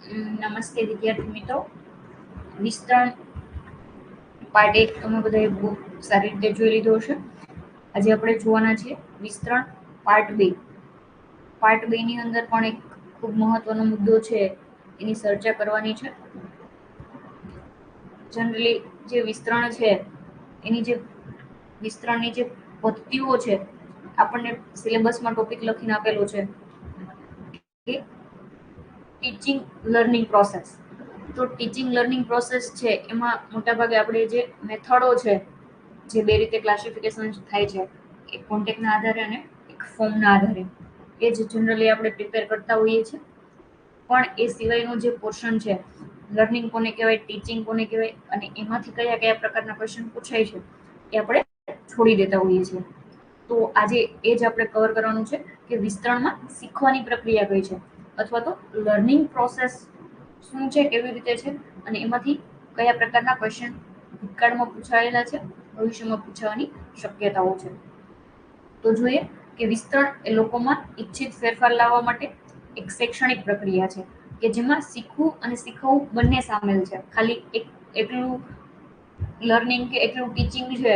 નમસ્તે વિદ્યાર્થી મિત્રો. વિસ્તરણ પાર્ટ 1 તમે બધાએ બહુ સારી રીતે જોઈ લીધો હશે. આજે આપણે જોવાના છે વિસ્તરણ પાર્ટ 2. પાર્ટ 2 ની અંદર પણ એક ખૂબ મહત્વનો મુદ્દો છે એની ચર્ચા કરવાની છે. જનરલી જે વિસ્તરણ છે એની જે વિસ્તરણની જે પદ્ધતિઓ છે આપણને સિલેબસમાં ટોપિક લખીને આપેલો છે કે ટીચિંગ લર્નિંગ પ્રોસેસ. તો ટીચિંગ લર્નિંગ પ્રોસેસ છે એમાં મોટાભાગે આપણે જે મેથડો છે, જે બે રીતે ક્લાસિફિકેશન થાય છે, એક કોન્ટેક્ટના આધારે અને એક ફોર્મના આધારે, એ જ જનરલી આપણે પ્રિપેર કરતા હોઈએ છીએ. પણ એ સિવાયનો જે પોર્શન છે, લર્નિંગ કોને કહેવાય, ટીચિંગ કોને કહેવાય અને એમાંથી કયા કયા પ્રકારના ક્વેશ્ચન પૂછાય છે એ આપણે છોડી દેતા હોઈએ છીએ. તો આજે એ જ આપણે કવર કરવાનું છે કે વિસ્તરણમાં શીખવાની પ્રક્રિયા કઈ છે, અથવા તો લર્નિંગ પ્રોસેસ શું છે, કેવી રીતે છે અને એમાંથી કયા પ્રકારના ક્વેશ્ચન ભૂતકાળમાં પૂછાયેલા છે, ભવિષ્યમાં પૂછાવાની શક્યતાઓ છે. તો જોઈએ કે વિસ્તરણ એ લોકોમાં ઈચ્છિત ફેરફાર લાવવા માટે એક શૈક્ષણિક પ્રક્રિયા છે કે જેમાં શીખવું અને શીખવવું બંને સામેલ છે. ખાલી એકલું લર્નિંગ કે એકલું ટીચિંગ છે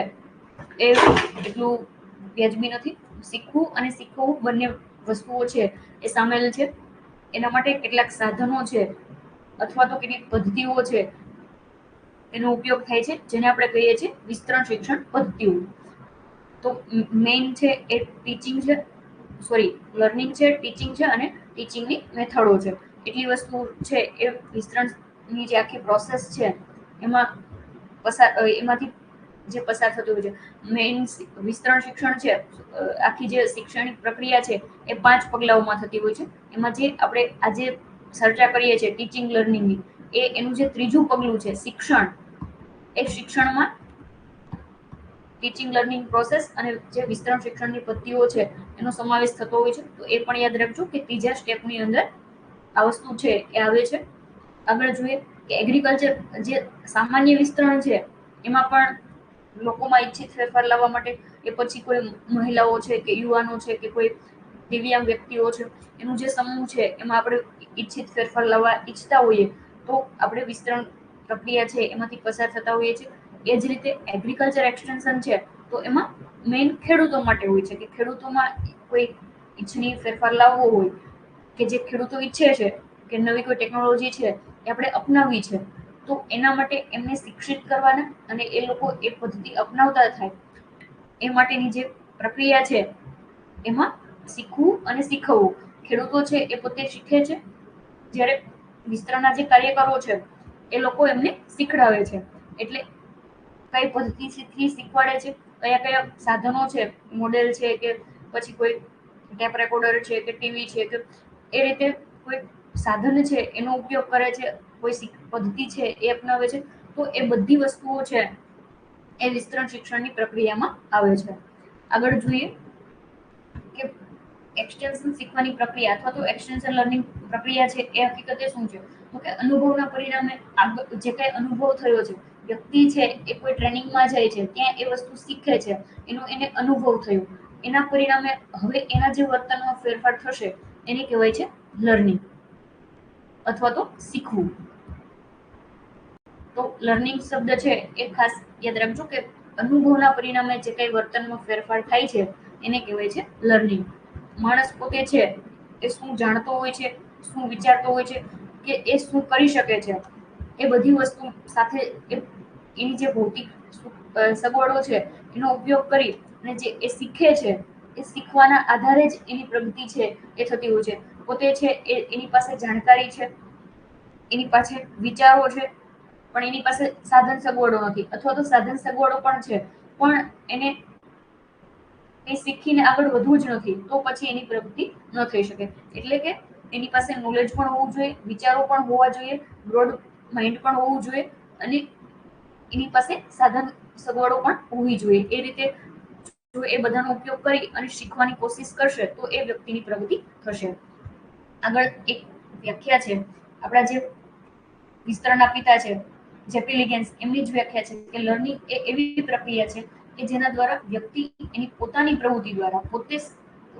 એ એટલું વ્યાજબી નથી. શીખવું અને શીખવવું બંને વસ્તુઓ છે એ સામેલ છે. એના માટે કેટલાક સાધનો છે અથવા તો કેટલીક પદ્ધતિઓ છે એનો ઉપયોગ થાય છે, જેને આપણે કહીએ છીએ વિસ્તરણ શિક્ષણ પદ્ધતિઓ. તો મેઇન છે એ ટીચિંગ છે, લર્નિંગ છે, ટીચિંગ છે અને ટીચિંગની મેથડો છે. એટલી વસ્તુ છે એ વિસ્તરણની જે આખી પ્રોસેસ છે એમાંથી જે પસાર થતું હોય છે. મેઇન વિસ્તરણ શિક્ષણ છે, આખી જે શૈક્ષણિક પ્રક્રિયા છે એ 5 પગલાઓમાં થતી હોય છે. એમાં જે આપણે આજે ચર્ચા કરીએ છીએ ટીચિંગ લર્નિંગની, એનું જે ત્રીજું પગલું છે શિક્ષણ, એ શિક્ષણમાં ટીચિંગ લર્નિંગ પ્રોસેસ અને જે વિસ્તરણ શિક્ષણની પદ્ધતિઓ છે એનો સમાવેશ થતો હોય છે. તો એ પણ યાદ રાખજો કે ત્રીજા સ્ટેપની અંદર આ વસ્તુ છે એ આવે છે. આગળ જોઈએ કે એગ્રીકલ્ચર જે સામાન્ય વિસ્તરણ છે એમાં પણ લોકોમાં ઈચ્છિત ફેરફાર લાવવા માટે, એ પછી કોઈ મહિલાઓ છે કે યુવાનો છે કે કોઈ દિવ્યાંગ વ્યક્તિઓ છે, એનું જે સમૂહ છે એમાં આપણે ઈચ્છિત ફેરફાર લાવવા ઈચ્છતા હોઈએ તો આપણે વિસ્તરણ પ્રક્રિયા છે એમાંથી પસાર થતા હોઈએ છીએ. એ જ રીતે એગ્રીકલ્ચર એક્સટેન્શન છે તો એમાં મેઇન ખેડૂતો માટે હોય છે કે ખેડૂતોમાં કોઈ ઈચ્છનીય ફેરફાર લાવવો હોય, કે જે ખેડૂતો ઈચ્છે છે કે નવી કોઈ ટેકનોલોજી છે એ આપણે અપનાવવી છે, તો એના માટે એમને શિક્ષિત કરવાના અને એ લોકો એ પદ્ધતિ અપનાવતા થાય એ માટેની જે પ્રક્રિયા છે એમાં શીખવું અને શીખવવું. ખેડૂતો છે એ પોતે શીખે છે, જ્યારે વિસ્તરણના જે કાર્યકરો છે એ લોકો એમને શીખડાવે છે. એટલે કઈ પદ્ધતિથી શીખવાડે છે, કયા કયા સાધનો છે, મોડેલ છે કે પછી કોઈ ટેપ રેકોર્ડર છે કે ટીવી છે કે એ રીતે કોઈ સાધન છે એનો ઉપયોગ કરે છે, કોઈ પદ્ધતિ છે એ અપનાવે છે. તો એ બધી વસ્તુઓ છે એ વિસ્તરણ શિક્ષણની પ્રક્રિયામાં આવે છે. આગળ જોઈએ કે એક્સટેન્શન શીખવાની પ્રક્રિયા અથવા તો એક્સટેન્શન લર્નિંગ પ્રક્રિયા છે એ હકીકતે શું છે. તો કે અનુભવના પરિણામે જે કઈ અનુભવ થયો છે, વ્યક્તિ છે એ કોઈ ટ્રેનિંગમાં જાય છે, ત્યાં એ વસ્તુ શીખે છે, એનો એને અનુભવ થયો, એના પરિણામે હવે એના જે વર્તનમાં ફેરફાર થશે એને કહેવાય છે લર્નિંગ અથવા તો શીખવું. તો લર્નિંગ શબ્દ છે એ ખાસ યાદ રાખજો કે અનુભવના પરિણામે જે કઈ વર્તનમાં ફેરફાર થાય છે એને કહેવાય છે લર્નિંગ. માણસ પોતે છે એ શું જાણતો હોય છે, શું વિચારતો હોય છે, કે એ શું કરી શકે છે, એ બધી વસ્તુ સાથે એની જે ભૌતિક સગવડો છે એનો ઉપયોગ કરી અને જે એ શીખે છે, એ શીખવાના આધારે જ એની પ્રગતિ છે એ થતી હોય છે. પોતે છે એની પાસે જાણકારી છે, એની પાસે વિચારો છે, પણ એની પાસે સાધન સગવડો નથી, અથવા તો સાધન સગવડો પણ છે પણ એને એ શીખીને આગળ વધવું જ નથી, તો પછી એની પ્રગતિ ન થઈ શકે. એટલે કે એની પાસે નોલેજ પણ હોવું જોઈએ, વિચારો પણ હોવા જોઈએ, બ્રોડ માઇન્ડ પણ હોવું જોઈએ અને એની પાસે સાધન સગવડો પણ હોવી જોઈએ. એ રીતે જો એ બધાનો ઉપયોગ કરી અને શીખવાની કોશિશ કરશે તો એ વ્યક્તિની પ્રગતિ થશે. આગળ એક વ્યાખ્યા છે આપણા જે વિસ્તરણના પિતા છે જેપી લિગેન્સ, એમની જ વ્યાખ્યા છે કે લર્નિંગ એ એવી પ્રક્રિયા છે કે જેના દ્વારા વ્યક્તિ એની પોતાની પ્રવૃત્તિ દ્વારા પોતે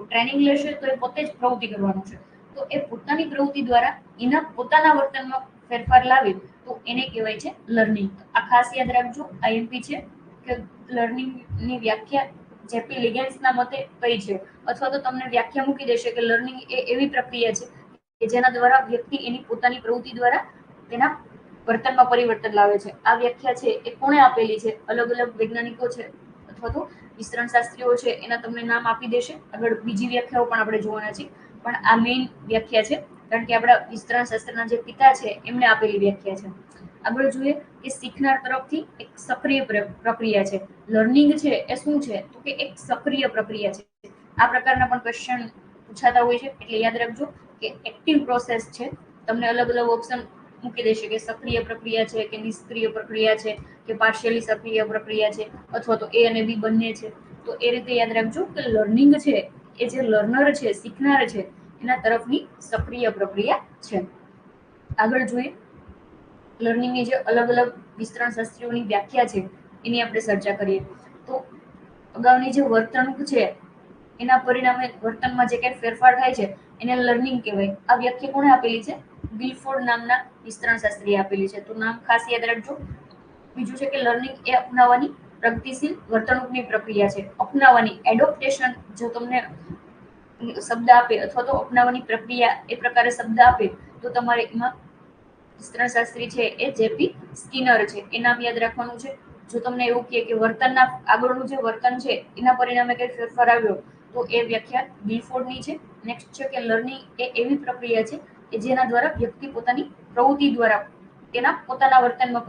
ટ્રેનિંગ લેશે તો એ પોતે જ પ્રવૃત્તિ કરવાનું છે, તો એ પોતાની પ્રવૃત્તિ દ્વારા એના પોતાના વર્તનમાં ફેરફાર લાવે તો એને કહેવાય છે લર્નિંગ. આ ખાસ યાદ રાખજો, આઈએમપી છે કે લર્નિંગની વ્યાખ્યા જેપી લિગેન્સના મતે કઈ છે, અથવા તો તમને વ્યાખ્યા મૂકી દેશે કે લર્નિંગ એ એવી પ્રક્રિયા છે કે જેના દ્વારા વ્યક્તિ એની પોતાની પ્રવૃત્તિ દ્વારા તેના વર્તનમાં પરિવર્તન લાવે છે. આ વ્યાખ્યા છે એ કોણે આપેલી છે? અલગ અલગ વૈજ્ઞાનિકો છે અથવા તો વિસ્તરણ શાસ્ત્રીઓ છે, એના તમને નામ આપી દેશે. આગળ બીજી વ્યાખ્યાઓ પણ આપણે જોવાના છે, પણ આ મેઇન વ્યાખ્યા છે, કારણ કે આપણા વિસ્તરણ શાસ્ત્રના જે પિતા છે એમને આપેલી વ્યાખ્યા છે. આગળ જોઈએ કે શીખનાર તરફથી એક સક્રિય પ્રક્રિયા છે. લર્નિંગ છે એ શું છે? તો કે એક સક્રિય પ્રક્રિયા છે. આ પ્રકારના પણ ક્વેશ્ચન પૂછાતા હોય છે, એટલે યાદ રાખજો કે એક્ટિવ પ્રોસેસ છે. તમને અલગ અલગ ઓપ્શન મૂકી દેશે કે સક્રિય પ્રક્રિયા છે, કે નિષ્ક્રિય પ્રક્રિયા છે, કે પાર્શિયલી સક્રિય પ્રક્રિયા છે, અથવા તો એ અને બી બંને છે. તો એ રીતે યાદ રાખજો કે લર્નિંગ છે એ જે લર્નર છે, શીખનાર છે, એના તરફની સક્રિય પ્રક્રિયા છે. આગળ જોઈએ લર્નિંગની જે અલગ અલગ વિસ્તરણ શાસ્ત્રીઓની વ્યાખ્યા છે એની આપણે ચર્ચા કરીએ. તો અગાઉની જે વર્તણૂક છે એના પરિણામે વર્તનમાં જે કઈ ફેરફાર થાય છે એને લર્નિંગ કહેવાય. આ વ્યાખ્યા કોણે આપેલી છે? ગિલફોર્ડ નામના વિસ્તરણ શાસ્ત્રીએ આપેલી છે. તો નામ ખાસ યાદ રાખજો. બીજું છે કે લર્નિંગ એ અપનાવવાની પ્રગતિશીલ વર્તણૂકની પ્રક્રિયા છે. અપનાવવાની, એડોપ્ટેશન જો તમને શબ્દ આપે અથવા તો અપનાવવાની પ્રક્રિયા એ પ્રકારે શબ્દ આપે તો તમારે એમાં વિસ્તરણ શાસ્ત્રી છે એ જેપી સ્કિનર છે એ નામ યાદ રાખવાનું છે. જો તમને એવું કહે કે વર્તનના આગળનું જે વર્તન છે એના પરિણામે કઈ ફેરફાર આવ્યો તો એ વ્યાખ્યા ગિલફોર્ડની છે. નેક્સ્ટ છે કે લર્નિંગ એ એવી પ્રક્રિયા છે કે જેના દ્વારા વ્યક્તિ પોતાની પ્રવૃત્તિ દ્વારા તેના પોતાના વર્તનમાં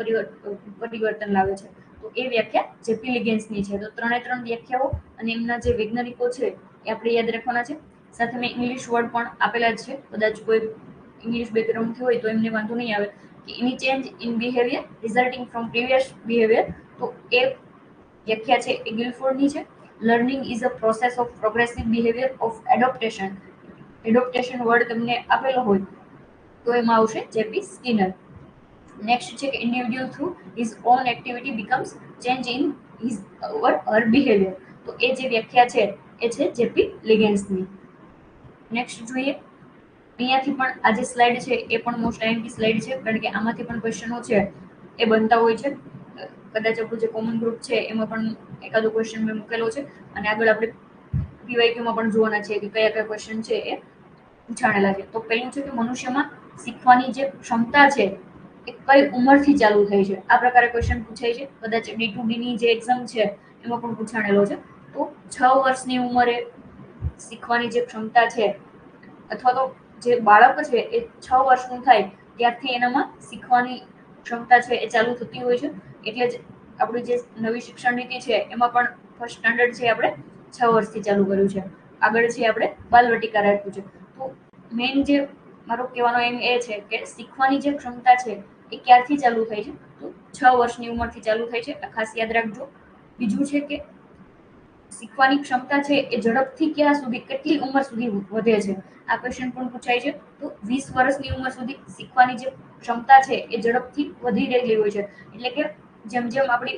પરિવર્તન લાવે છે. તો એ વ્યાખ્યા જેપી લિગેન્સની છે. તો ત્રણે ત્રણ વ્યાખ્યાઓ અને એમના જે વૈજ્ઞાનિકો છે એ આપણે યાદ રાખવાના છે. સાથે મેં ઇંગ્લિશ વર્ડ પણ આપેલા જ છે. કદાચ કોઈ ઇંગ્લિશ બેકગ્રાઉન્ડથી હોય તો એમને વાંધો નહીં આવે કે એની change in behaviour resulting from previous behaviour. તો એ વ્યાખ્યા છે એ ગિલફોર્ડની છે. Learning is a process of progressive behaviour of adaptation. Adaptation word તમને આપેલો હોય તો એમાં આવશે જેપી સ્કિનર. નેક્સ્ટ છે કે individual through his own activity becomes change in his or Har behaviour. તો એ જે વ્યાખ્યા છે એ છે જેપી લિગેન્સની. નેક્સ્ટ જોઈએ અહીંયાથી પણ આ જે સ્લાઇડ છે એ પણ મોસ્ટ આઈએમપી સ્લાઇડ છે, કારણ કે આમાંથી પણ ક્વેશ્ચનો છે એ બનતા હોય છે. કદાચ આપણું જે કોમન ગ્રુપ છે એમાં પણ એકાદો ક્વેશ્ચન મેં મૂકેલો છે, અને આગળ આપણે પીવાયક્યુમાં પણ જોવાના છે કે કયા કયા ક્વેશ્ચન છે એ પૂછાણેલા છે. તો પહેલું છે કે મનુષ્યમાં શીખવાની જે ક્ષમતા છે એ કઈ ઉંમરથી ચાલુ થઈ છે? આ પ્રકારે ક્વેશ્ચન પૂછાય છે. કદાચ D2D ની જે એક્ઝામ છે એમાં પણ પૂછાણેલો છે. તો 6 વર્ષની ઉંમરે શીખવાની જે ક્ષમતા છે, અથવા તો જે બાળક છે એ 6 વર્ષનું થાય ત્યારથી એનામાં શીખવાની ક્ષમતા છે એ ચાલુ થતી હોય છે. એટલે જ આપણી જે નવી શિક્ષણ નીતિ છે એમાં પણ ફર્સ્ટ સ્ટાન્ડર્ડ છે આપણે 6 વર્ષથી ચાલુ કર્યું છે. આગળ છે આપણે બાલવાટિકા રાખ્યું છે. તો મેઇન જે મારો કહેવાનો એમ એ છે કે શીખવાની જે ક્ષમતા છે એ ક્યારથી ચાલુ થાય છે? તો 6 વર્ષની ઉંમરથી ચાલુ થાય છે. આ ખાસ યાદ રાખજો. બીજું છે કે શીખવાની ક્ષમતા છે એ ઝડપથી ક્યાં સુધી, કેટલી ઉંમર સુધી વધે છે? આ ક્વેશ્ચન પણ પૂછાય છે. તો 20 વર્ષની ઉંમર સુધી શીખવાની જે ક્ષમતા છે એ ઝડપથી વધી રહેલી હોય છે. એટલે કે જેમ જેમ આપણી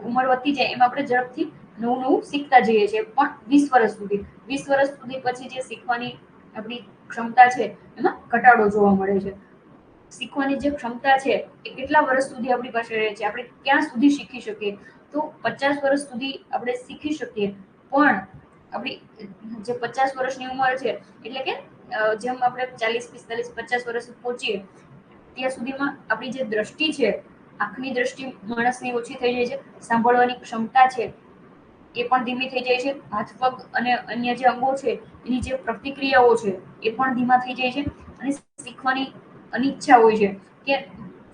ઉંમર વધતી જાય એમ આપણે ઝડપથી નવું નવું શીખતા જઈએ છીએ, પણ 20 વર્ષ સુધી. 20 વર્ષ સુધી પછી જે શીખવાની આપણી ક્ષમતા છે એમાં ઘટાડો જોવા મળે છે. શીખવાની જે ક્ષમતા છે એ કેટલા વર્ષ સુધી આપણી પાસે રહે છે? આપણે ક્યાં સુધી શીખી શકીએ? તો 50 વર્ષ સુધી આપણે શીખી શકીએ, પણ આપણી જે 50 વર્ષની ઉંમર છે એટલે કે જેમ આપણે 40, 45, 50 વર્ષ પહોંચીએ ત્યાં સુધીમાં આપણી જે દ્રષ્ટિ છે, આંખની દ્રષ્ટિ માણસની ઓછી થઈ જાય છે. સાંભળવાની ક્ષમતા છે એ પણ ધીમી થઈ જાય છે. હાથ પગ અને અન્ય જે અંગો છે એની જે પ્રતિક્રિયાઓ છે એ પણ ધીમા થઈ જાય છે. અને શીખવાની અનિચ્છા હોય છે કે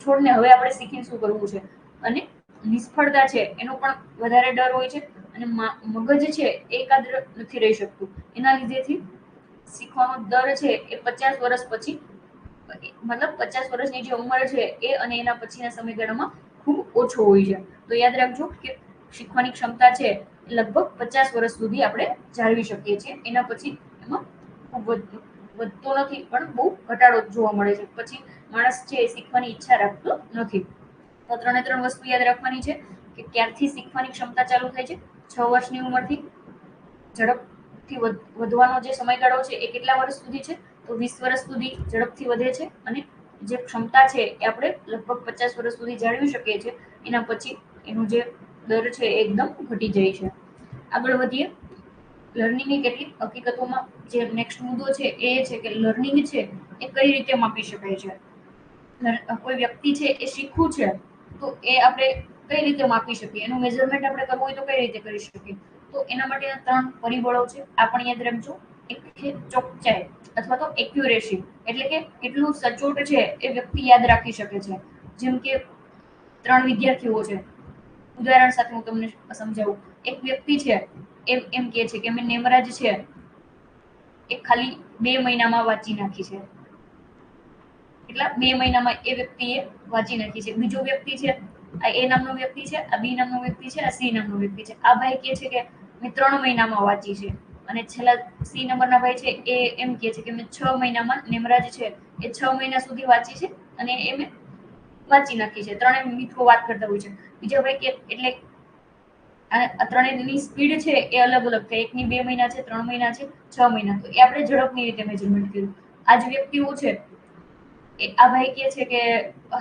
છોડને હવે આપણે શીખીને શું કરવું છે, અને નિષ્ફળતા છે એનો પણ વધારે ડર હોય છે. અને મગજ છે એ એકાગ્ર નથી રહી શકતું. એના લીધેથી શીખવાનો દર છે એ 50 વર્ષ પછી, મતલબ 50 વર્ષની જે ઉંમર છે એ અને એના પછીના સમયગાળામાં ખૂબ ઓછો હોય છે. તો યાદ રાખજો કે શીખવાની ક્ષમતા છે લગભગ 50 વર્ષ સુધી આપણે જાળવી શકીએ છીએ. એના પછી એમાં ખૂબ વધતો નથી, પણ બહુ ઘટાડો જોવા મળે છે. પછી માણસ છે એ શીખવાની ઈચ્છા રાખતો નથી. તો ત્રણે ત્રણ વસ્તુ યાદ રાખવાની છે કે ક્યારથી શીખવાની ક્ષમતા ચાલુ થાય છે? 6 વર્ષની ઉંમરથી. ઝડપથી ઝડપથી વધવાનો જે સમયગાળો છે એ કેટલા વર્ષ સુધી છે? તો 20 વર્ષ સુધી ઝડપથી વધે છે. અને જે ક્ષમતા છે એ આપણે લગભગ 50 વર્ષ સુધી જાળવી શકીએ છીએ. એના પછી એનું જે દર છે એ એકદમ ઘટી જાય છે. આગળ વધીએ. લર્નિંગની કેટલીક હકીકતોમાં જે નેક્સ્ટ મુદ્દો છે એ છે કે લર્નિંગ છે એ કઈ રીતે માપી શકાય છે. કોઈ વ્યક્તિ છે એ શીખવું છે તો એ આપણે કઈ રીતે માપી શકીએ, એનું મેઝરમેન્ટ આપણે કરવું હોય તો કઈ રીતે કરી શકીએ? તો એના માટેના 3 પરિબળો છે. આ પણ યાદ રાખજો. એક છે ચોકસાઈ અથવા તો એક્યુરેસી, એટલે કે કેટલું સચોટ છે એ વ્યક્તિ યાદ રાખી શકે છે. જેમ કે 3 વિદ્યાર્થીઓ છે. ઉદાહરણ સાથે હું તમને સમજાવું. એક વ્યક્તિ છે એમ કહે છે કે મેં નેમરાજ છે એ ખાલી 2 મહિનામાં વાંચી નાખી છે. એટલા 2 મહિનામાં એ વ્યક્તિએ વાંચી નાખી છે. બીજો વ્યક્તિ છે, આ એ નામનો વ્યક્તિ છે, આ બી નામનો વ્યક્તિ છે, આ સી નામનો વ્યક્તિ છે. આ ભાઈ કહે છે કે મેં 3 મહિનામાં વાંચી છે. અને છેલ્લા સી નંબરના ભાઈ છે એ એમ કહે છે કે મેં 6 મહિનામાં નેમરાજ છે એ 6 મહિના સુધી વાંચી છે અને એ મેં વાંચી નાખી છે. ત્રણેય મિત્રો વાત કરતા હોય છે. બીજા ભાઈ કે એટલે આ ત્રણેયની સ્પીડ છે એ અલગ અલગ છે. એકની 2 મહિના છે, 3 મહિના છે, 6 મહિના. તો એ આપણે ઝડપની રીતે મેજરમેન્ટ કર્યું. આ જ વ્યક્તિઓ છે આ ભાઈ કહે છે કે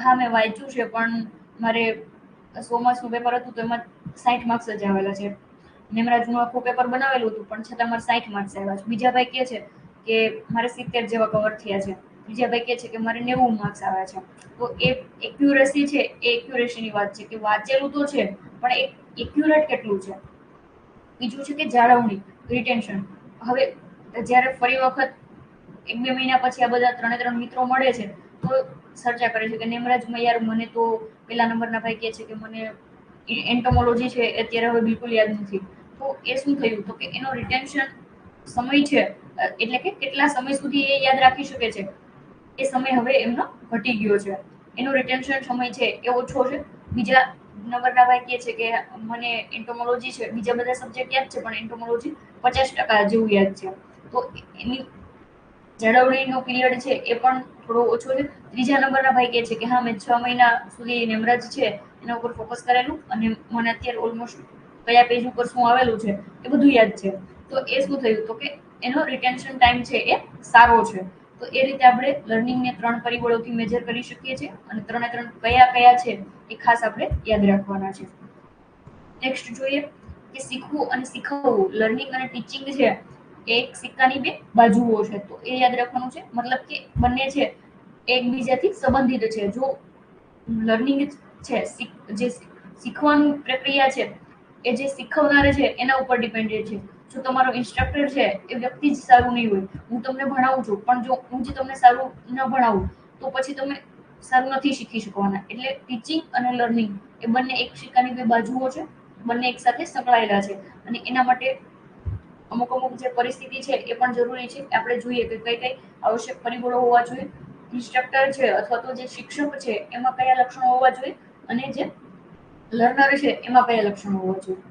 હા મેં વાંચ્યું છે પણ મારે 100 માર્ક્સનું પેપર હતું તો એમાં 60 માર્ક્સ જ આવેલા છે. નેમરાજનું આખું પેપર બનાવેલું હતું પણ છતાં મારે 60 માર્ક્સ આવ્યા છે. બીજા ભાઈ કહે છે કે મારે 70 જેવા કવર થયા છે. બીજા ભાઈ કહે છે કે મારે 90 માર્ક્સ આવ્યા છે. તો એ એક્યુરેસી છે એ એક્યુરેસીની વાત છે કે વાંચેલું તો છે પણ એ એક્યુરેટ કેટલું છે. બીજું છે કે જાળવણી, રિટેન્શન. હવે જ્યારે ફરી વખત 1-2 મહિના પછી આ બધા 3 મિત્રો મળે છે તો ચર્ચા કરે છે કે નેમરાજમાં યાર મને તો પેલા નંબરના ભાઈ કહે છે કે મને એન્ટોમોલોજી છે અત્યારે હવે બિલકુલ યાદ નથી. તો એ શું થયું? તો કે એનો રિટેન્શન સમય છે એટલે કે કેટલા સમય સુધી એ યાદ રાખી શકે છે એ સમય હવે એમનો ઘટી ગયો છે. એનો રિટેન્શન સમય છે એ ઓછો છે. બીજા નંબરના ભાઈ કહે છે કે મને એન્ટોમોલોજી છે, બીજા બધા સબ્જેક્ટ યાદ છે પણ એન્ટોમોલોજી 50% જેવું યાદ છે. તો એની જાળવણીનો પીરિયડ છે એ પણ થોડો ઓછો છે. ત્રીજા નંબરના ભાઈ કહે છે કે હા મેં 6 મહિના સુધી નેમરાજ છે એના ઉપર ફોકસ કરેલું અને મને અત્યારે ઓલમોસ્ટ કયા પેજ ઉપર શું આવેલું છે એ બધું યાદ છે. તો એ શું થયું? તો કે એનો રિટેન્શન ટાઈમ છે એ સારો છે. તો એ રીતે આપણે લર્નિંગને 3 પરિબળોથી મેજર કરી શકીએ છીએ અને 3 કયા કયા છે એ ખાસ આપણે યાદ રાખવાના છે. નેક્સ્ટ જોઈએ કે શીખવું અને શીખવવું, લર્નિંગ અને ટીચિંગ છે એક સિક્કાની 2 બાજુઓ છે. તો એ યાદ રાખવાનું છે. મતલબ કે બંને છે એકબીજાથી સંબંધિત છે. જો લર્નિંગ છે જે શીખવાની પ્રક્રિયા છે એ જે શીખવનાર છે એના ઉપર ડિપેન્ડેન્ટ છે. જો તમારો ઇન્સ્ટ્રક્ટર છે એ વ્યક્તિ જ સારું નહીં હોય, હું તમને ભણાવું છું પણ જો હું જ તમને સારું ન ભણાવું તો પછી તમે સારું નથી શીખી શકવાના. એટલે ટીચિંગ અને લર્નિંગ એ બંને એક સિક્કાની 2 બાજુઓ છે. બંને એકસાથે સંકળાયેલા છે અને એના માટે અમુક જે પરિસ્થિતિ છે એ પણ જરૂરી છે. આપણે જોઈએ કે કઈ કઈ આવશ્યક પરિબળો હોવા જોઈએ. ઇન્સ્ટ્રક્ટર છે અથવા તો જે શિક્ષક છે એમાં કયા લક્ષણો હોવા જોઈએ અને જે લર્નર છે એમાં કયા લક્ષણો હોવા જોઈએ.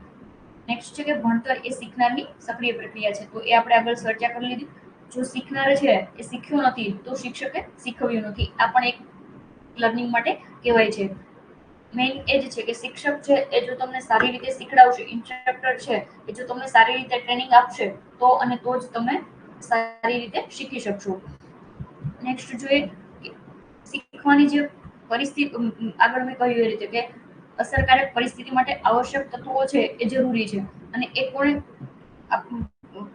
નેક્સ્ટ છે કે ભણતર એ શીખનારની સક્રિય પ્રક્રિયા છે. તો એ આપણે આગળ ચર્ચા કરી લીધી. જો શીખનાર છે એ શીખ્યો નથી તો શિક્ષકે શીખવ્યું નથી. આ પણ એક લર્નિંગ માટે કહેવાય છે. મેઇન એ જ છે કે શિક્ષક છે એ જો તમને સારી રીતે શીખડાવશે, ઇન્સ્ટ્રક્ટર છે એ જો તમને સારી રીતે ટ્રેનિંગ આપશે તો જ તમે સારી રીતે શીખી શકશો. નેક્સ્ટ જોઈએ કે શીખવાની જે પરિસ્થિતિ આગળ મેં કહ્યું એ રીતે કે અસરકારક પરિસ્થિતિ માટે આવશ્યક તત્વો છે એ જરૂરી છે અને એ કોણે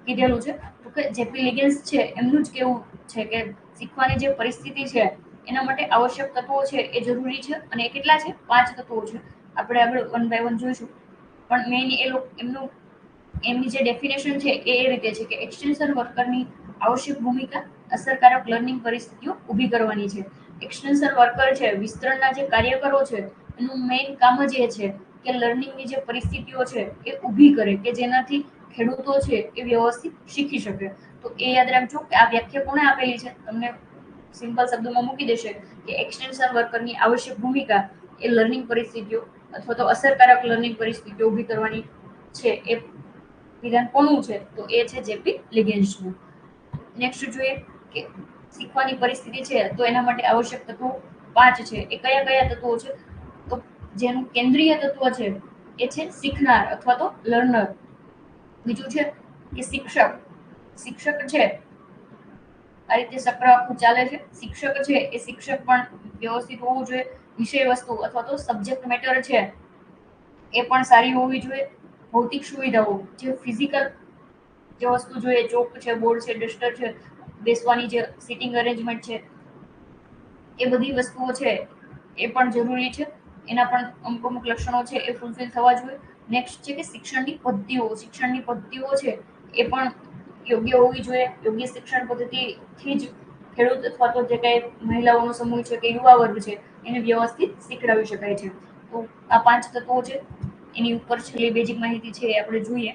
કીધેલું છે? તો કે જેપી લિગેન્સ છે એમનું જ કેવું છે કે શીખવાની જે પરિસ્થિતિ છે એના માટે આવશ્યક તત્વો છે એ જરૂરી છે અને એ કેટલા છે? 5 તત્વો છે. આપણે આગળ 1 બાય 1 જોઈશું. પણ મેઇન એમની જે ડેફિનેશન છે એ રીતે છે કે એક્સટેન્શન વર્કરની આવશ્યક ભૂમિકા અસરકારક લર્નિંગ પરિસ્થિતિઓ ઊભી કરવાની છે. એક્સટેન્શન વર્કર છે, વિસ્તરણના જે કાર્યકરો છે એનું મેઇન કામ જ એ છે કે લર્નિંગની જે પરિસ્થિતિઓ છે એ ઊભી કરે કે જેનાથી ખેડૂતો છે એ વ્યવસ્થિત શીખી શકે. તો એ યાદ રાખજો કે આ વ્યાખ્યા કોણે આપેલી છે? તમને સિમ્પલ શબ્દોમાં મૂકી દેશે કે એક્સટેન્શન વર્કરની આવશ્યક ભૂમિકા એ લર્નિંગ પરિસ્થિતિઓ અથવા તો અસરકારક લર્નિંગ પરિસ્થિતિઓ ઊભી કરવાની છે. એ વિધાન કોનું છે? તો એ છે જેપી લિગેન્સનું. નેક્સ્ટ જોઈએ કે શીખવાની પરિસ્થિતિ છે તો એના માટે આવશ્યક તત્વો 5 છે. એ કયા કયા તત્વો છે? તો જેનું કેન્દ્રીય તત્વ છે એ છે શીખનાર અથવા તો લર્નર. બીજું છે કે શિક્ષક, શિક્ષક છે આ રીતે ચક્ર આખું ચાલે છે. શિક્ષક છે એ શિક્ષક પણ વ્યવસ્થિત હોવું જોઈએ. વિષય વસ્તુ અથવા તો સબ્જેક્ટ મેટર છે એ પણ સારી હોવી જોઈએ. ભૌતિક સુવિધાઓ જે ફિઝિકલ જે વસ્તુ જોઈએ, ચોક છે, બોર્ડ છે, ડસ્ટર છે, બેસવાની જે સિટિંગ અરેન્જમેન્ટ છે, એ બધી વસ્તુઓ છે એ પણ જરૂરી છે. એના પણ અમુક અમુક લક્ષણો છે એ ફૂલફિલ થવા જોઈએ. નેક્સ્ટ છે કે શિક્ષણની પદ્ધતિઓ છે એ પણ યોગ્ય હોવી જોઈએ. યોગ્ય શિક્ષણ પદ્ધતિથી જ ખેડૂત અથવા તો જે કઈ મહિલાઓનો સમૂહ છે કે યુવા વર્ગ છે એને વ્યવસ્થિત શીખડાવી શકાય છે. તો આ 5 તત્વો છે. એની ઉપર છેલ્લી બેઝિક માહિતી છે એ આપણે જોઈએ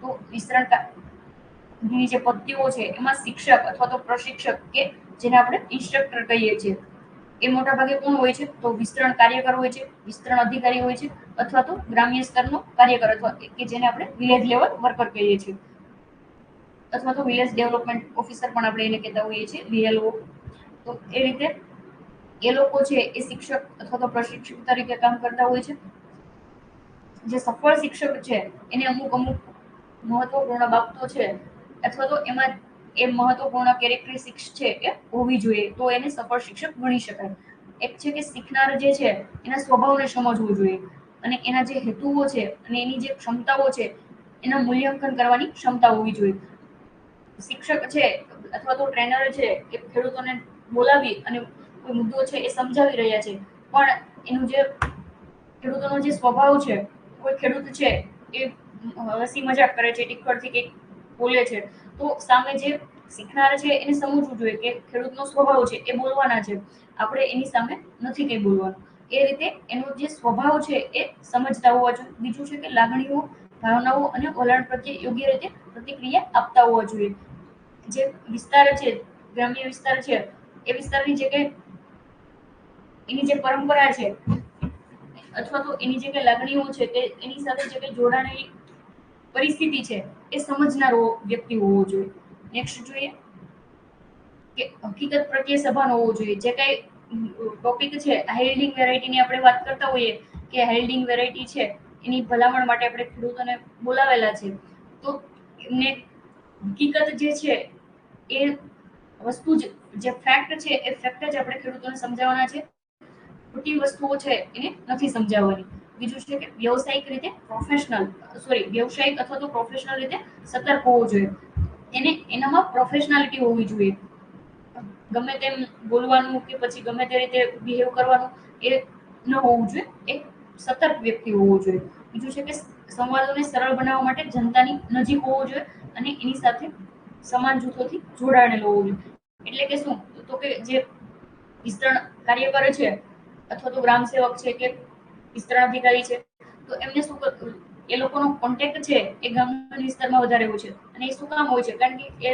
તો વિસ્તરણની જે પદ્ધતિઓ છે એમાં શિક્ષક અથવા તો પ્રશિક્ષક કે જેને આપણે ઇન્સ્ટ્રક્ટર કહીએ છીએ એ મોટા ભાગે કોણ હોય છે? તો વિસ્તરણ કાર્યકર હોય છે, વિસ્તરણ અધિકારી હોય છે, અથવા તો ગ્રામ્ય સ્તરનો કાર્યકર અથવા કે જેને આપણે વિલેજ લેવલ વર્કર કહીએ છીએ, અથવા તો વિલેજ ડેવલપમેન્ટ ઓફિસર પણ આપણે એને કહેતા હોઈએ છીએ, VLO. તો એ રીતે એ લોકો છે એ શિક્ષક અથવા તો પ્રશિક્ષક તરીકે કામ કરતા હોય છે. જે સફળ શિક્ષક છે એને અમુક અમુક મહત્વપૂર્ણ બાબતો છે અથવા તો એમાં એ મહત્વપૂર્ણ કેરેક્ટરિસ્ટિક્સ છે એ હોવી જોઈએ તો એને સફળ શિક્ષક ગણી શકાય. એક છે કે શીખનાર જે છે એના સ્વભાવને સમજવું જોઈએ અને એના જે હેતુઓ છે અને એની જે ક્ષમતાઓ છે એના મૂલ્યાંકન કરવાની ક્ષમતા હોવી જોઈએ. શિક્ષક છે અથવા તો ટ્રેનર છે એ ખેડૂતોને બોલાવી અને કોઈ મુદ્દો છે એ સમજાવી રહ્યા છે, પણ એનું જે ખેડૂતોનો જે સ્વભાવ છે, કોઈ ખેડૂત છે એ હસી મજાક કરે છે, ટીખળથી કંઈક બોલે છે, તો સામે જે શીખનાર છે એને સમજવું જોઈએ કે ખેડૂતનો સ્વભાવ છે એ બોલવાના છે, આપણે એની સામે નથી કઈ બોલવાનું. એ રીતે એનો જે સ્વભાવ છે એ સમજતા હોવા જોઈએ. બીજું છે કે લાગણીઓ, ભાવનાઓ અને વલણ પ્રત્યે યોગ્ય રીતે પ્રતિક્રિયા આપતા હોવા જોઈએ. જે વિસ્તાર છે, ગ્રામ્ય વિસ્તાર છે, એ વિસ્તારની જે કઈ એની જે પરંપરા છે અથવા તો એની જે કઈ લાગણીઓ છે તે એની સાથે જે કઈ જોડાણેલી પરિસ્થિતિ છે એ સમજનારો વ્યક્તિ હોવો જોઈએ. નેક્સ્ટ જોઈએ કે હકીકત પ્રત્યે સભાન હોવો જોઈએ. જે કઈ ટોપિક છે હાઇલ્ડિંગ વેરાયટીની આપણે વાત કરતા હોઈએ કે હાઇલ્ડિંગ વેરાયટી છે એની ભલામણ માટે આપણે ખેડૂતોને બોલાવેલા છે, તો એમને હકીકત જે છે એ વસ્તુ જે ફેક્ટ છે એ ફેક્ટ જ આપણે ખેડૂતોને સમજાવવાના છે. ખોટી વસ્તુઓ છે એને નથી સમજાવવાની. બીજું છે કે વ્યવસાયિક અથવા તો પ્રોફેશનલ રીતે સતર્ક હોવું જોઈએ. એનામાં પ્રોફેશનાલિટી હોવી જોઈએ. ગમે તેમ બોલવાનું કે પછી ગમે તે રીતે બિહેવ કરવાનું એ ન હોવું જોઈએ. એક સતર્ક વ્યક્તિ હોવો જોઈએ. બીજું છે કે સંવાદોને સરળ બનાવવા માટે જનતાની નજીક હોવો જોઈએ અને એની સાથે સમાન જૂથોથી જોડાણેલો હોવો જોઈએ. એટલે કે શું? તો કે જે વિસ્તરણ કાર્ય કરે છે અથવા તો ગ્રામ સેવક છે કે વિસ્તરણ અધિકારી છે, તો એમને શું કરવું, એ લોકોનો કોન્ટેક્ટ છે એ ગ્રામ્ય વિસ્તારમાં વધારે હોય છે. અને એ શું કામ હોય છે? કારણ કે એ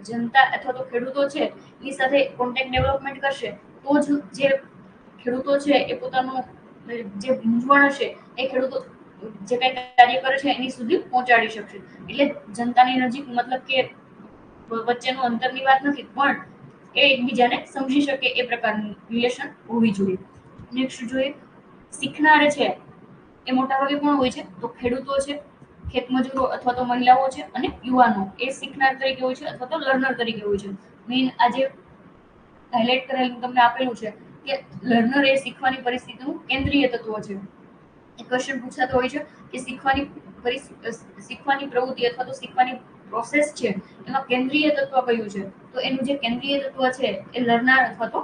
જનતા અથવા તો ખેડૂતો છે એની સાથે કોન્ટેક્ટ ડેવલપમેન્ટ કરશે તો જ જે ખેડૂતો છે એ પોતાનું જે મૂંઝવણ હશે એ ખેડૂતો જે કઈ કાર્ય કરે છે એની સુધી પહોંચાડી શકશે. એટલે જનતાની નજીક મતલબ કે વચ્ચેનું અંતરની વાત નથી, પણ એ એકબીજાને સમજી શકે એ પ્રકારનું રિલેશન હોવી જોઈએ. નેક્સ્ટ જોઈએ શીખનાર છે એ મોટાભાગે કોણ હોય છે? તો ખેડૂતો છે, ખેતમજૂરો અથવા તો મહિલાઓ છે અને યુવાનો એ શીખનાર તરીકે હોય છે અથવા તો લર્નર તરીકે હોય છે. મેઇન આજે હાઇલાઇટ કરેલું તમને આપેલું છે કે લર્નર એ શીખવાની પરિસ્થિતિનું કેન્દ્રીય તત્વ છે. એક ક્વેશ્ચન પૂછાતો હોય છે કે શીખવાની પ્રવૃત્તિ અથવા તો શીખવાની પ્રોસેસ છે એમાં કેન્દ્રીય તત્વ કયું છે? તો એનું જે કેન્દ્રીય તત્વ છે એ લર્નર અથવા તો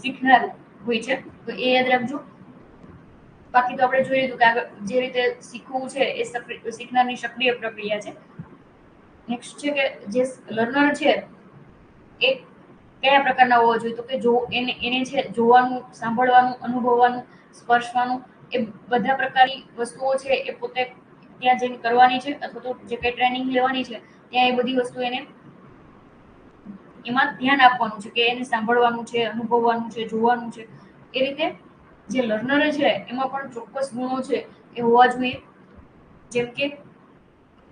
શીખનાર હોય છે. તો એ યાદ રાખજો. બાકી તો આપણે જોઈએ તો કે આગળ જે રીતે શીખવું છે એ શીખનારની સક્રિય પ્રક્રિયા છે. નેક્સ્ટ છે કે જે લર્નર છે એ કયા પ્રકારના હોવા જોઈએ? તો કે જો એને છે જોવાનું, સાંભળવાનું, અનુભવવાનું, સ્પર્શવાનું એ બધા પ્રકારની વસ્તુઓ છે એ પોતે ત્યાં જઈને કરવાની છે અથવા તો જે કઈ ટ્રેનિંગ લેવાની છે ત્યાં એ બધી વસ્તુ એને એમાં ધ્યાન આપવાનું છે કે એને સાંભળવાનું છે, અનુભવવાનું છે, જોવાનું છે. એ રીતે જે લર્નર છે એમાં પણ ચોક્કસ ગુણો છે એ હોવા જોઈએ. જેમ કે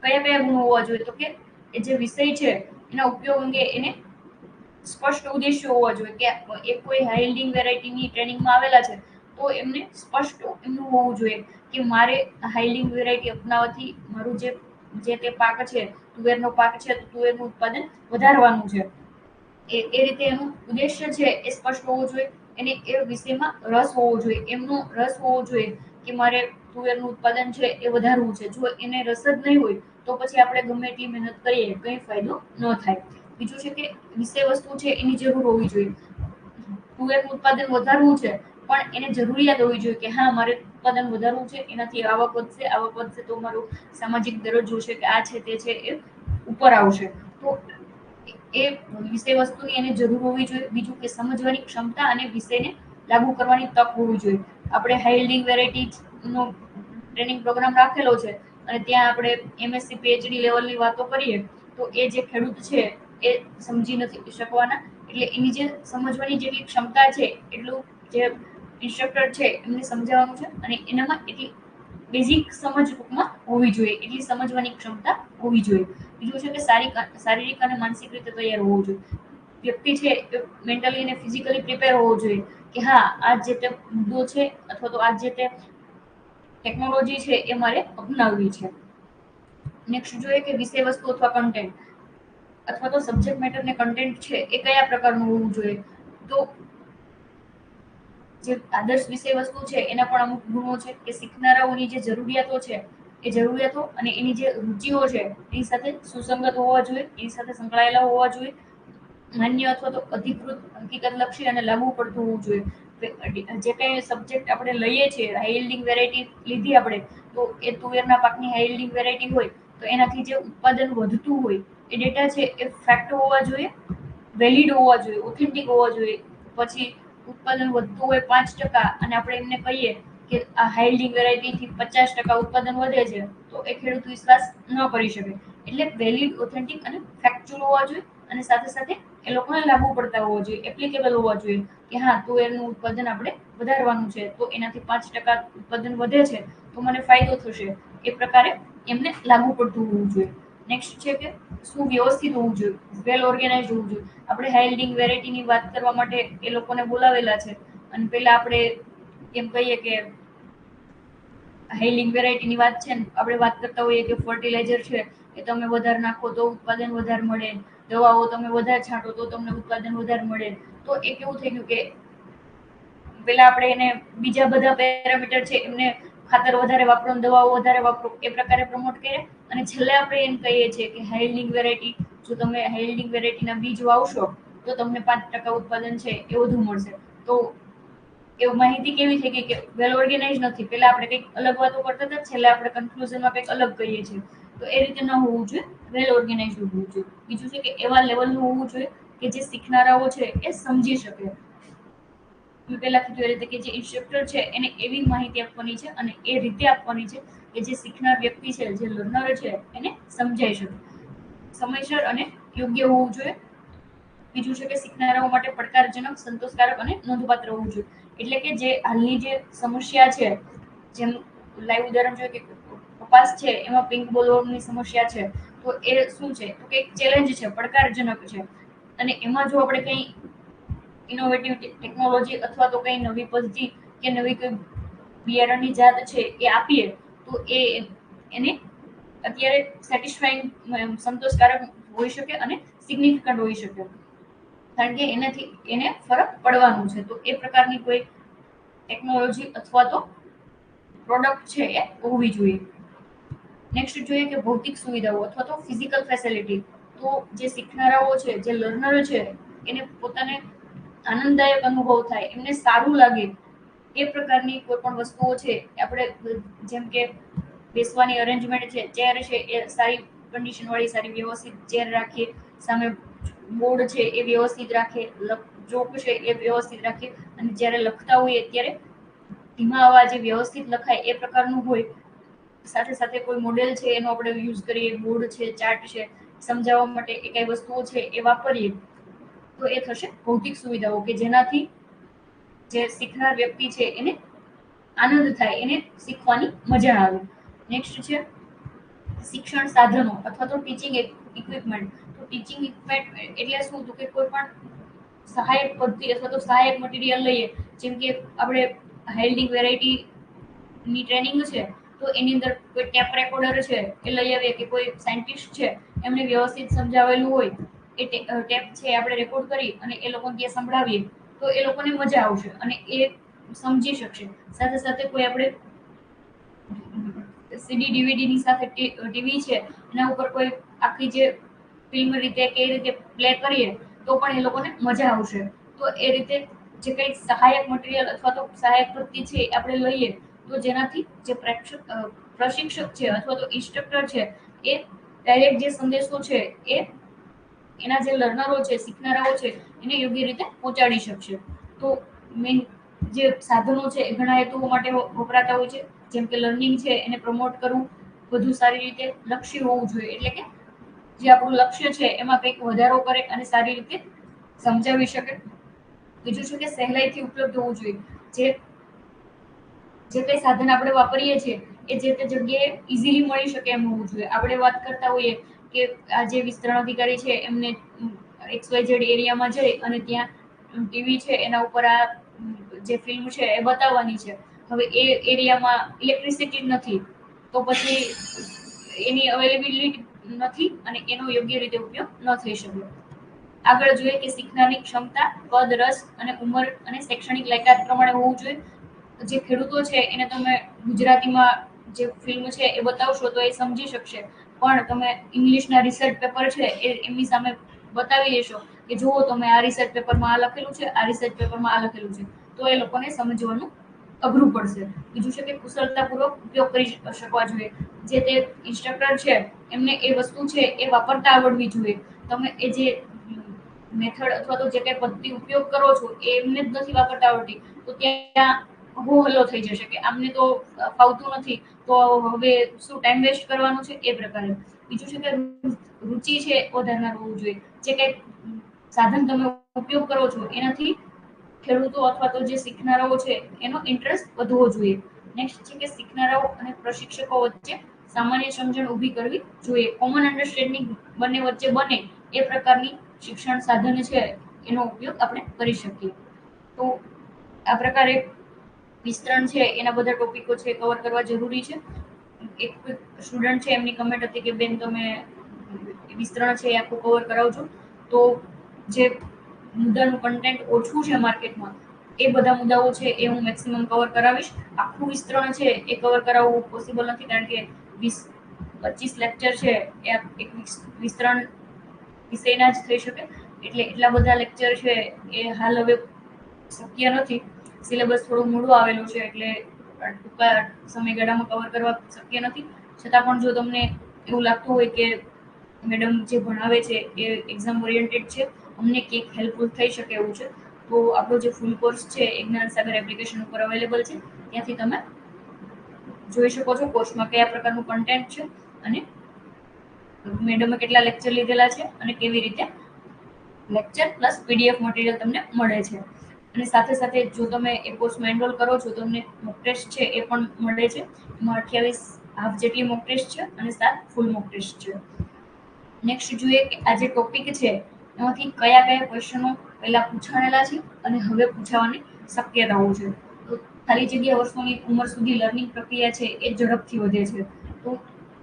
કયા કયા ગુણો હોવા જોઈએ? તો કે એ જે વિષય છે એના ઉપયોગ અંગે એને સ્પષ્ટ ઉદ્દેશ્ય હોવા જોઈએ કે એ કોઈ હાઇલ્ડિંગ વેરાયટીની ટ્રેનિંગમાં આવેલા છે તો એમને સ્પષ્ટ એમનું હોવું જોઈએ કે મારે હાઇલ્ડિંગ વેરાયટી અપનાવવાથી મારું જે જે તે પાક છે, તુવેરનો પાક છે તો તુવેરનું ઉત્પાદન વધારવાનું છે. એ રીતે એનું ઉદ્દેશ્ય છે એ સ્પષ્ટ હોવું જોઈએ. એને એ વિષયમાં રસ હોવો જોઈએ. એમનો રસ હોવો જોઈએ કે મારે તુવેરનું ઉત્પાદન છે એ વધારવું છે. જો એને રસ જ નહીં હોય તો પછી આપણે ગમે એટલી મહેનત કરીએ કંઈ ફાયદો ન થાય. બીજું છે કે વિષય વસ્તુ છે એની જરૂર હોવી જોઈએ. તુવેરનું ઉત્પાદન વધારવું છે પણ એને જરૂરિયાત હોવી જોઈએ કે હા મારે ઉત્પાદન વધારવું છે, એનાથી આવક વધશે તો મારો સામાજિક દરજ્જો છે કે આ છે તે છે એ ઉપર આવશે. તો એ વિષય વસ્તુની એને જરૂર હોવી જોઈએ. બીજું કે સમજવાની ક્ષમતા અને વિષયને લાગુ કરવાની તક હોવી જોઈએ. આપણે હાઈ yielding વેરાયટીઝ નો ટ્રેનિંગ પ્રોગ્રામ રાખેલો છે અને ત્યાં આપણે MSc PhD લેવલની વાતો કરીએ તો એ જે ખેડૂત છે એ સમજી નથી શકવાના. એટલે એની જે સમજવાની જેટલી ક્ષમતા છે એટલું જે ઇન્સ્ટ્રક્ટર છે એમને સમજાવવાનું છે અને એનામાં એટલી બેઝિક સમજ ટૂંકમાં હોવી જોઈએ, એટલી સમજવાની ક્ષમતા હોવી જોઈએ. બીજું છે કે શારીરિક અને માનસિક રીતે તૈયાર હોવું જોઈએ. વ્યક્તિ છે એ મેન્ટલી અને ફિઝિકલી પ્રિપેર હોવો જોઈએ કે હા આ જે તે મુદ્દો છે અથવા તો આ જે તે ટેકનોલોજી છે એ મારે અપનાવવી છે. નેક્સ્ટ જોઈએ કે વિષય વસ્તુ અથવા કન્ટેન્ટ અથવા તો સબ્જેક્ટ મેટર ને કન્ટેન્ટ છે એ કયા પ્રકારનું હોવું જોઈએ. તો જે આદર્શ વિષય વસ્તુ છે એના પણ અમુક ગુણો છે કે શીખનારાઓની જે જરૂરિયાતો છે એ જરૂરિયાતો અને એની જે રુચિઓ છે એની સાથે સુસંગત હોવા જોઈએ, એની સાથે સંકળાયેલા હોવા જોઈએ. માન્ય અથવા તો અધિકૃત હકીકતલક્ષી અને લાગુ પડતું હોવું જોઈએ. જે કંઈ સબ્જેક્ટ આપણે લઈએ છીએ, હાઈ yielding વેરાયટી લીધી આપણે તો એ તુવેરના પાકની હાઈ yielding વેરાયટી હોય તો એનાથી જે ઉત્પાદન વધતું હોય એ ડેટા છે એ ફેક્ટ હોવા જોઈએ, વેલિડ હોવા જોઈએ, ઓથેન્ટિક હોવા જોઈએ. પછી ઉત્પાદન વધતું હોય 5% અને આપણે એમને કહીએ કે આ હાઈ yielding વેરાયટી થી 50% ઉત્પાદન વધે છે તો એ ખેડૂત વિશ્વાસ ન કરી શકે. એટલે વેલિડ, ઓથેન્ટિક અને ફેક્ચ્યુઅલ હોવા જોઈએ અને સાથે સાથે એ લોકોને લાગુ પડતા હોવા જોઈએ, એપ્લિકેબલ હોવા જોઈએ કે હા તુવેરનું ઉત્પાદન આપણે વધારવાનું છે તો એનાથી 5% ઉત્પાદન વધે છે તો મને ફાયદો થશે. એ પ્રકારે એમને લાગુ પડતું હોવું જોઈએ. નેક્સ્ટ છે કે સુવ્યવસ્થિત હોવું જોઈએ, વેલ ઓર્ગેનાઇઝ હોવું જોઈએ. આપણે હાઈ yielding વેરાયટીની વાત કરવા માટે એ લોકોને બોલાવેલા છે અને પેલા આપણે એમ કહીએ કે હાઈ yielding વેરાયટીની વાત છે ને આપણે વાત કરતા હોઈએ કે ફર્ટિલાઇઝર છે એ તમે વધારે નાખો તો ઉત્પાદન વધારે મળે, દવાઓ તમે વધારે છાંટો તો તમને ઉત્પાદન વધારે મળે. તો એ કેવું થઈ ગયું કે પેલા આપણે એને બીજા બધા પેરામીટર છે એમને ખાતર વધારે વાપરો, દવાઓ વધારે વાપરો એ પ્રકારે પ્રમોટ કરે અને છેલ્લે આપણે એમ કહીએ છીએ કે હાઈ yielding વેરાયટી જો તમે હાઈ yielding વેરાયટીના બીજ વાવશો તો તમને 5% ઉત્પાદન છે એ વધુ મળશે. તો એવું માહિતી કેવી થઈ ગઈ કે વેલ ઓર્ગેનાઇઝ નથી. પેલા આપણે કંઈક અલગ વાતો કરતા હતા, છેલ્લે આપણે કન્ક્લુઝનમાં કંઈક અલગ કહીએ છીએ. તો એ રીતે ન હોવું જોઈએ, વેલ ઓર્ગેનાઇઝ હોવું જોઈએ. બીજું છે કે એવા લેવલનું હોવું જોઈએ કે જે શીખનારાઓ છે એ સમજી શકે. મેં પહેલા કીધું એ રીતે કે જે ઇન્સ્ટ્રક્ટર છે એને એવી માહિતી આપવાની છે અને એ રીતે આપવાની છે કે જે શીખનાર વ્યક્તિ છે, જે લર્નર છે એને સમજાઈ શકે. સમયસર અને યોગ્ય હોવું જોઈએ. બીજું છે કે શીખનારાઓ માટે પડકારજનક, સંતોષકારક અને નોંધપાત્ર હોવું જોઈએ. એટલે કે જે હાલની જે સમસ્યા છે, જેમ લાઈવ ઉદાહરણ જોઈએ કે કપાસ છે એમાં પિંક બોલવર્મની સમસ્યા છે તો એ શું છે તો કે એક ચેલેન્જ છે, પડકારજનક છે અને એમાં જો આપણે કંઈ ઇનોવેટિવ ટેકનોલોજી અથવા તો કંઈ નવી પદ્ધતિ કે નવી કોઈ બિયારણની જાત છે એ આપીએ તો એ એને અત્યારે સેટિસ્ફાઈંગ સંતોષકારક હોઈ શકે અને સિગ્નિફિકન્ટ હોઈ શકે. કારણ કે એનાથી એને ફરક પડવાનું છે. તો એ પ્રકારની કોઈ ટેકનોલોજી અથવા તો પ્રોડક્ટ છે એ હોવી જોઈએ. નેક્સ્ટ જોઈએ કે ભૌતિક સુવિધાઓ અથવા તો ફિઝિકલ ફેસિલિટી. તો જે શીખનારાઓ છે, જે લર્નર છે એને પોતાને આનંદદાયક અનુભવ થાય, એમને સારું લાગે એ પ્રકારની કોઈ પણ વસ્તુઓ છે આપણે જેમ કે બેસવાની અરેન્જમેન્ટ છે, ચેર છે એ સારી કન્ડિશન વાળી સારી વ્યવસ્થિત ચેર રાખીએ, સામે બોર્ડ છે એ વ્યવસ્થિત રાખીએ, ચોક છે એ વ્યવસ્થિત રાખીએ અને જ્યારે લખતા હોઈએ ત્યારે ધીમા અવાજે વ્યવસ્થિત લખાય એ પ્રકારનું હોય. સાથે સાથે કોઈ મોડેલ છે એનો આપણે યુઝ કરીએ, બોર્ડ છે, ચાર્ટ છે, સમજાવવા માટે એ કઈ વસ્તુઓ છે એ વાપરીએ તો એ થશે ભૌતિક સુવિધાઓ કે જેનાથી જે શીખનાર વ્યક્તિ છે એને આનંદ થાય, એને શીખવાની મજા આવે. નેક્સ્ટ છે શિક્ષણ સાધનો અથવા તો ટીચિંગ ઇક્વિપમેન્ટ. તો ટીચિંગ ઇક્વિપમેન્ટ એટલે શું તો કે કોઈ પણ સહાયક પદ્ધતિ અથવા તો સહાયક મટીરિયલ લઈએ જેમ કે આપણે હાઈ yielding વેરાયટી ની ટ્રેનિંગ છે તો એની અંદર કોઈ ટેપ રેકોર્ડર છે એ લઈ આવીએ, કે કોઈ સાયન્ટિસ્ટ છે એમને વ્યવસ્થિત સમજાવેલું હોય એ ટેપ છે આપણે રેકોર્ડ કરી અને એ લોકોને ત્યાં સંભળાવીએ તો એ લોકોને મજા આવશે અને એ સમજી શકશે. સાથે સાથે કોઈ આપણે સીડી ડીવીડી ની સાથે ટીવી છે એના ઉપર કોઈ આખી જે ફિલ્મ રીતે કે રીતે પ્લે કરીએ તો પણ એ લોકોને મજા આવશે. તો એ રીતે જે કંઈ સહાયક મટીરિયલ અથવા તો સહાયક વૃત્તિ છે એ આપણે લઈએ તો જેનાથી જે પ્રશિક્ષક છે અથવા તો ઇન્સ્ટ્રક્ટર છે એ ડાયરેક્ટ જે સંદેશો છે એ એના જે લર્નરો છે, શીખનારાઓ છે એને યોગ્ય રીતે પહોંચાડી શકશે. તો મેઇન જે સાધનો છે એ ઘણા હેતુઓ માટે વપરાતા હોય છે, જેમ કે લર્નિંગ છે એને પ્રમોટ કરવું વધુ સારી રીતે લક્ષી હોવું જોઈએ, એટલે કે જે આપણું લક્ષ્ય છે એમાં કંઈક વધારો કરે અને સારી રીતે સમજાવી શકે. બીજું છે કે સહેલાઈથી ઉપલબ્ધ હોવું જોઈએ. જે કંઈ સાધન આપણે વાપરીએ છીએ એ જે તે જગ્યાએ ઇઝીલી મળી શકે એમ હોવું જોઈએ. આપણે વાત કરતા હોઈએ કે આ જે વિસ્તરણ અધિકારી છે એમને XYZ એરિયામાં જઈ અને ત્યાં ટીવી છે એના ઉપર આ જે ફિલ્મ છે એ બતાવવાની છે. હવે એ એરિયામાં ઇલેક્ટ્રિસિટી નથી, તો પછી એની અવેલેબિલિટી નથી અને એનો યોગ્ય રીતે ઉપયોગ ન થઈ શકે. આગળ જોઈએ કે શીખનારની ક્ષમતા, કદ, રસ અને ઉંમર અને શૈક્ષણિક લાયકાત પ્રમાણે હોવું જોઈએ. જે ખેડૂતો છે એને તમે ગુજરાતીમાં જે ફિલ્મ છે એ બતાવશો તો એ સમજી શકશે, પણ તમે ઇંગ્લિશના રિસર્ચ પેપર છે એ એમની સામે બતાવી દેશો કે જુઓ તમે આ રિસર્ચ પેપરમાં આ લખેલું છે, આ રિસર્ચ પેપરમાં આ લખેલું છે, તો એ લોકોને સમજવાનું અઘરું પડશે. બીજું છે કે કુશળતાપૂર્વક ઉપયોગ કરી શકવા જોઈએ. જે તે ઇન્સ્ટ્રક્ટર છે એમને એ વસ્તુ છે એ વાપરતા આવડવી જોઈએ. તમે એ જે મેથડ અથવા તો જે કંઈ પદ્ધતિ ઉપયોગ કરો છો એ એમને જ નથી વાપરતા આવડતી તો ત્યાં હો હલ્લો થઈ જશે કે આમને તો ફાવતું નથી, તો હવે શું ટાઈમ વેસ્ટ કરવાનો છે એ પ્રકારે. બીજું છે કે રુચિ છે વધારનાર હોવું જોઈએ. જે કંઈ સાધન તમે ઉપયોગ કરો છો એનાથી ખેડૂતો અથવા તો જે શીખનારાઓ છે એનો ઇન્ટરેસ્ટ વધવો જોઈએ. નેક્સ્ટ છે કે શીખનારાઓ અને પ્રશિક્ષકો વચ્ચે સામાન્ય સમજણ ઊભી કરવી જોઈએ. કોમન અન્ડરસ્ટેન્ડિંગ બંને વચ્ચે બને એ પ્રકારની શિક્ષણ સાધન છે એનો ઉપયોગ આપણે કરી શકીએ. તો આ પ્રકારે વિસ્તરણ છે એના બધા ટોપિકો છે કવર કરવા જરૂરી છે. એક સ્ટુડન્ટ છે એમની કમેન્ટ હતી કે બેન તમે વિસ્તરણ છે એ આખું કવર કરાવજો. તો જે મુદ્દાનું કન્ટેન્ટ ઓછું છે માર્કેટમાં એ બધા મુદ્દાઓ છે એ હું મેક્સિમમ કવર કરાવીશ. આખું વિસ્તરણ છે એ કવર કરાવવું પોસિબલ નથી, કારણ કે 20-25 લેક્ચર છે એ એક વિસ્તરણ વિષયના જ થઈ શકે, એટલે એટલા બધા લેક્ચર છે એ હાલ હવે શક્ય નથી. સિલેબસ થોડું મોડું આવેલું છે એટલે ટૂંકા સમયગાળામાં કવર કરવા શક્ય નથી. છતાં પણ જો તમને એવું લાગતું હોય કે મેડમ જે ભણાવે છે એ એક્ઝામ ઓરિએન્ટેડ છે, અમને કંઈક હેલ્પફુલ થઈ શકે એવું છે, તો આપણો જે ફૂલ કોર્સ છે એ જ્ઞાન સાગર એપ્લિકેશન ઉપર અવેલેબલ છે. ત્યાંથી તમે જોઈ શકો છો કોર્સમાં કયા પ્રકારનું કન્ટેન્ટ છે અને મેડમે કેટલા લેક્ચર લીધેલા છે અને કેવી રીતે લેક્ચર પ્લસ પીડીએફ મટીરિયલ તમને મળે છે. અને સાથે સાથે જો તમે એ કોર્સમાં એનરોલ કરો છો તો તમને મોક ટેસ્ટ છે એ પણ મળે છે. એમાં 28 હાફ જેટલી મોક ટેસ્ટ છે અને 7 ફૂલ મોક ટેસ્ટ છે. નેક્સ્ટ જોઈએ કે આ જે ટોપિક છે એમાંથી કયા કયા ક્વેશ્ચનો પહેલા પૂછાણેલા છે અને હવે પૂછાવાની શક્યતાઓ છે. તો ખાલી જગ્યા વર્ષોની ઉંમર સુધી લર્નિંગ પ્રક્રિયા છે એ ઝડપથી વધે છે. તો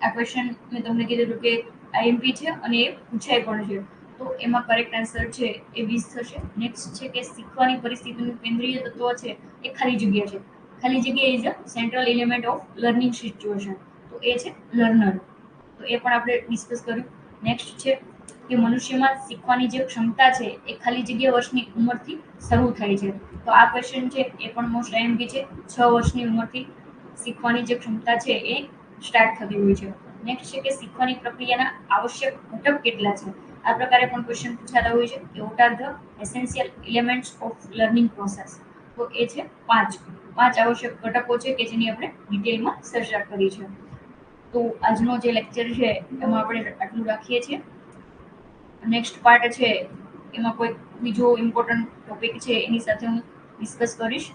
આ ક્વેશ્ચન મેં તમને કીધું કે આઈએમપી છે અને એ પૂછાય પણ છે. તો એમાં કરેક્ટ આન્સર છે એ 20 થશે. નેક્સ્ટ છે કે શીખવાની પરિસ્થિતિનું કેન્દ્રીય તત્વ છે એ ખાલી જગ્યા છે. ખાલી જગ્યા is a central element of learning situation. તો એ છે લર્નર. તો એ પણ આપણે ડિસ્કસ કર્યું. નેક્સ્ટ છે કે મનુષ્યમાં શીખવાની જે ક્ષમતા છે એ ખાલી જગ્યા વર્ષની ઉંમરથી શરૂ થાય છે. તો આ ક્વેશ્ચન છે એ પણ મોસ્ટ આઈએમપી છે. 6 વર્ષની ઉંમરથી શીખવાની જે ક્ષમતા છે એ સ્ટાર્ટ થતી હોય છે. નેક્સ્ટ છે કે શીખવાની પ્રક્રિયાના આવશ્યક ઘટક કેટલા છે. આ પ્રકારે પણ ક્વેશ્ચન પૂછાતા હોય છે કે what are the essential elements of learning process. તો એ છે 5 આવશ્યક ઘટકો છે કે જેની આપણે ડિટેલમાં ચર્ચા કરી છે. તો આજનો જે લેક્ચર છે એમાં આપણે આટલું રાખીએ છીએ. નેક્સ્ટ પાર્ટ છે એમાં કોઈ બીજો ઇમ્પોર્ટન્ટ ટોપિક છે એની સાથે હું ડિસ્કસ કરીશ.